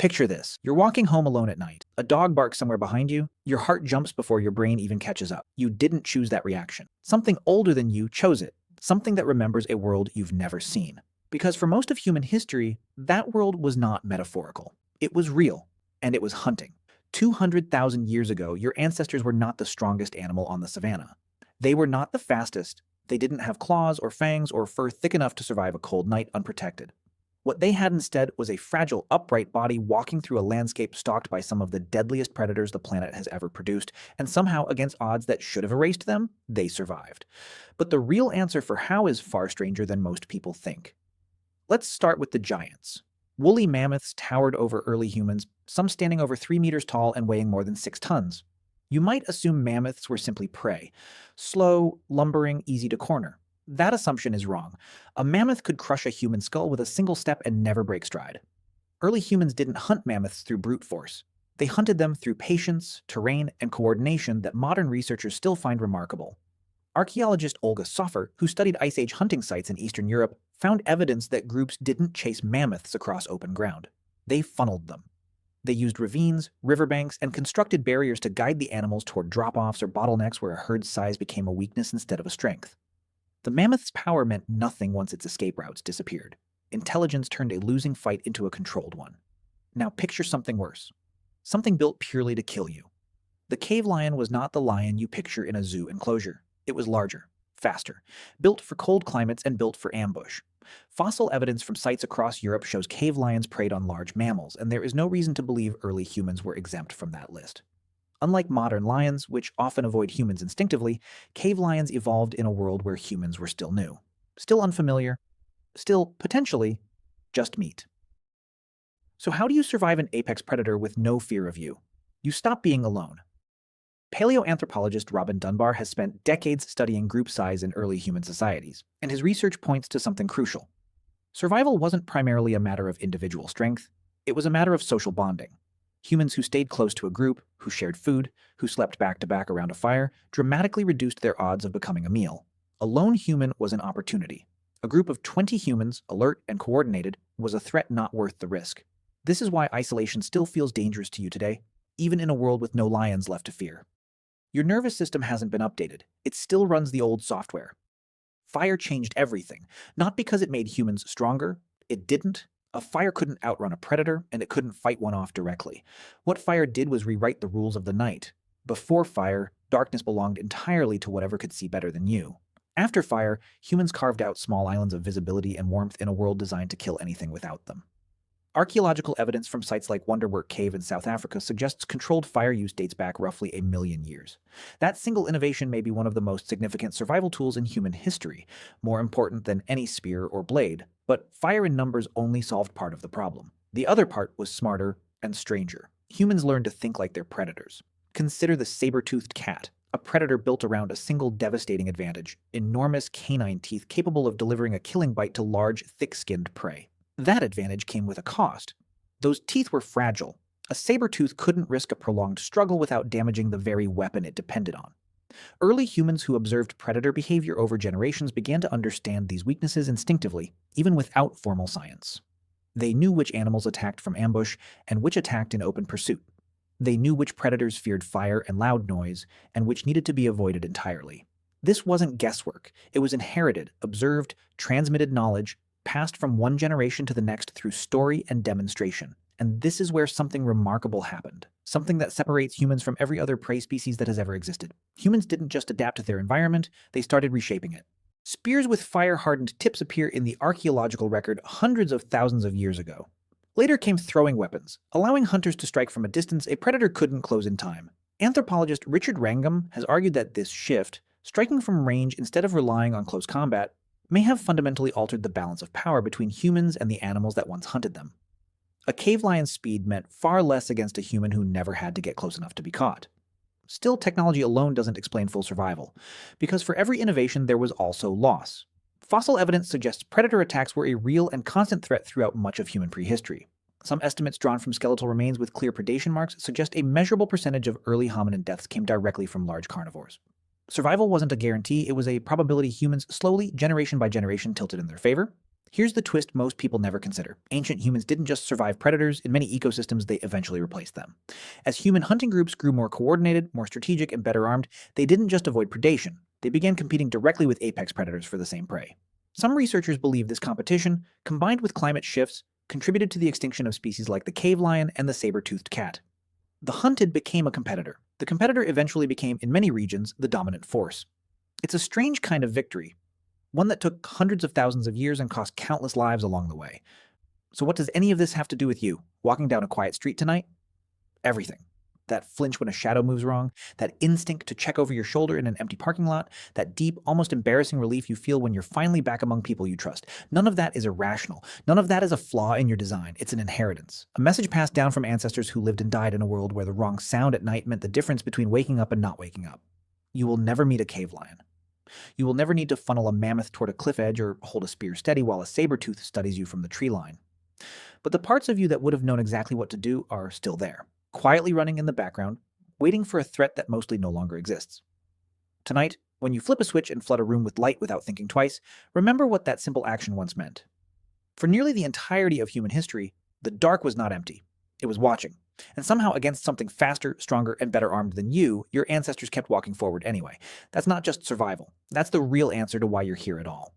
Picture this. You're walking home alone at night. A dog barks somewhere behind you. Your heart jumps before your brain even catches up. You didn't choose that reaction. Something older than you chose it. Something that remembers a world you've never seen. Because for most of human history, that world was not metaphorical. It was real, and it was hunting. 200,000 years ago, your ancestors were not the strongest animal on the savannah. They were not the fastest. They didn't have claws or fangs or fur thick enough to survive a cold night unprotected. What they had instead was a fragile, upright body walking through a landscape stalked by some of the deadliest predators the planet has ever produced, and somehow, against odds that should have erased them, they survived. But the real answer for how is far stranger than most people think. Let's start with the giants. Woolly mammoths towered over early humans, some standing over 3 meters tall and weighing more than 6 tons. You might assume mammoths were simply prey, slow, lumbering, easy to corner. That assumption is wrong. A mammoth could crush a human skull with a single step and never break stride. Early humans didn't hunt mammoths through brute force. They hunted them through patience, terrain, and coordination that modern researchers still find remarkable. Archaeologist Olga Soffer, who studied Ice Age hunting sites in Eastern Europe, found evidence that groups didn't chase mammoths across open ground. They funneled them. They used ravines, riverbanks, and constructed barriers to guide the animals toward drop-offs or bottlenecks where a herd's size became a weakness instead of a strength. The mammoth's power meant nothing once its escape routes disappeared. Intelligence turned a losing fight into a controlled one. Now picture something worse. Something built purely to kill you. The cave lion was not the lion you picture in a zoo enclosure. It was larger, faster, built for cold climates and built for ambush. Fossil evidence from sites across Europe shows cave lions preyed on large mammals, and there is no reason to believe early humans were exempt from that list. Unlike modern lions, which often avoid humans instinctively, cave lions evolved in a world where humans were still new, still unfamiliar, still, potentially, just meat. So how do you survive an apex predator with no fear of you? You stop being alone. Paleoanthropologist Robin Dunbar has spent decades studying group size in early human societies, and his research points to something crucial. Survival wasn't primarily a matter of individual strength, it was a matter of social bonding. Humans who stayed close to a group, who shared food, who slept back to back around a fire, dramatically reduced their odds of becoming a meal. A lone human was an opportunity. A group of 20 humans, alert and coordinated, was a threat not worth the risk. This is why isolation still feels dangerous to you today, even in a world with no lions left to fear. Your nervous system hasn't been updated. It still runs the old software. Fire changed everything, not because it made humans stronger. It didn't. A fire couldn't outrun a predator, and it couldn't fight one off directly. What fire did was rewrite the rules of the night. Before fire, darkness belonged entirely to whatever could see better than you. After fire, humans carved out small islands of visibility and warmth in a world designed to kill anything without them. Archaeological evidence from sites like Wonderwork Cave in South Africa suggests controlled fire use dates back roughly 1,000,000 years. That single innovation may be one of the most significant survival tools in human history, more important than any spear or blade, but fire in numbers only solved part of the problem. The other part was smarter and stranger. Humans learned to think like their predators. Consider the saber-toothed cat, a predator built around a single devastating advantage: enormous canine teeth capable of delivering a killing bite to large, thick-skinned prey. That advantage came with a cost. Those teeth were fragile. A saber-tooth couldn't risk a prolonged struggle without damaging the very weapon it depended on. Early humans who observed predator behavior over generations began to understand these weaknesses instinctively, even without formal science. They knew which animals attacked from ambush and which attacked in open pursuit. They knew which predators feared fire and loud noise, and which needed to be avoided entirely. This wasn't guesswork. It was inherited, observed, transmitted knowledge, passed from one generation to the next through story and demonstration. And this is where something remarkable happened. Something that separates humans from every other prey species that has ever existed. Humans didn't just adapt to their environment, they started reshaping it. Spears with fire-hardened tips appear in the archaeological record hundreds of thousands of years ago. Later came throwing weapons, allowing hunters to strike from a distance a predator couldn't close in time. Anthropologist Richard Wrangham has argued that this shift, striking from range instead of relying on close combat, may have fundamentally altered the balance of power between humans and the animals that once hunted them. A cave lion's speed meant far less against a human who never had to get close enough to be caught. Still, technology alone doesn't explain full survival, because for every innovation there was also loss. Fossil evidence suggests predator attacks were a real and constant threat throughout much of human prehistory. Some estimates drawn from skeletal remains with clear predation marks suggest a measurable percentage of early hominin deaths came directly from large carnivores. Survival wasn't a guarantee, it was a probability humans slowly, generation by generation, tilted in their favor. Here's the twist most people never consider. Ancient humans didn't just survive predators, in many ecosystems they eventually replaced them. As human hunting groups grew more coordinated, more strategic, and better armed, they didn't just avoid predation, they began competing directly with apex predators for the same prey. Some researchers believe this competition, combined with climate shifts, contributed to the extinction of species like the cave lion and the saber-toothed cat. The hunted became a competitor. The competitor eventually became, in many regions, the dominant force. It's a strange kind of victory, one that took hundreds of thousands of years and cost countless lives along the way. So what does any of this have to do with you, walking down a quiet street tonight? Everything. That flinch when a shadow moves wrong, that instinct to check over your shoulder in an empty parking lot, that deep, almost embarrassing relief you feel when you're finally back among people you trust. None of that is irrational. None of that is a flaw in your design. It's an inheritance. A message passed down from ancestors who lived and died in a world where the wrong sound at night meant the difference between waking up and not waking up. You will never meet a cave lion. You will never need to funnel a mammoth toward a cliff edge or hold a spear steady while a saber-tooth studies you from the tree line. But the parts of you that would have known exactly what to do are still there, quietly running in the background, waiting for a threat that mostly no longer exists. Tonight, when you flip a switch and flood a room with light without thinking twice, remember what that simple action once meant. For nearly the entirety of human history, the dark was not empty. It was watching. And somehow against something faster, stronger, and better armed than you, your ancestors kept walking forward anyway. That's not just survival. That's the real answer to why you're here at all.